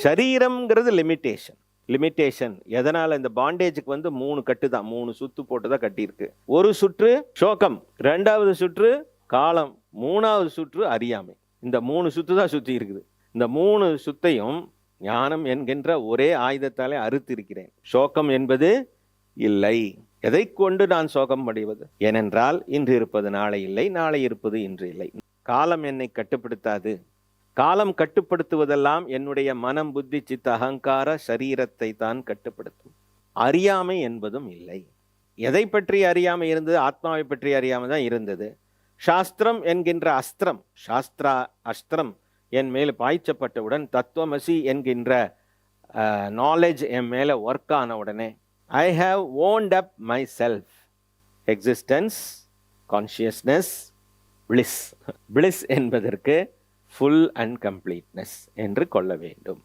சரீரம்ங்கிறது limitation. எதனால இந்த பாண்டேஜுக்கு வந்து 3 கட்டு தான், 3 சுத்து போட்டு தான் கட்டியிருக்கு. ஒரு சுற்று சோகம், 2வது சுற்று காலம், 3வது சுற்று அறியாமை. இந்த 3 சுத்து தான் சுத்தி இருக்குது. இந்த 3 சுத்தையும் ஞானம் என்கின்ற ஒரே ஆயுதத்தாலே அறுத்திருக்கிறேன். சோகம் என்பது இல்லை. எதை கொண்டு நான் சோகம் அடைவது? ஏனென்றால் இன்று இருப்பது நாளை இல்லை, நாளை இருப்பது இன்று இல்லை. காலம் என்னை கட்டுப்படுத்தாது. காலம் கட்டுப்படுத்துவதெல்லாம் என்னுடைய மனம், புத்தி, சித்த, அகங்கார சரீரத்தை தான் கட்டுப்படுத்தும். அறியாமை என்பதும் இல்லை. எதை பற்றி அறியாமை இருந்தது? ஆத்மாவை பற்றி அறியாமை தான் இருந்தது. சாஸ்திரம் என்கின்ற அஸ்திரம், சாஸ்திரா அஸ்திரம் என் மேல் பாய்ச்சப்பட்டவுடன், தத்துவமசி என்கின்ற நாலேஜ் என் மேலே ஒர்க் ஆன உடனே, I have won't up my self. Existence, consciousness, bliss. Bliss என்பதற்கு ஃபுல் அண்ட் கம்ப்ளீட்னஸ் என்று கொள்ள வேண்டும்.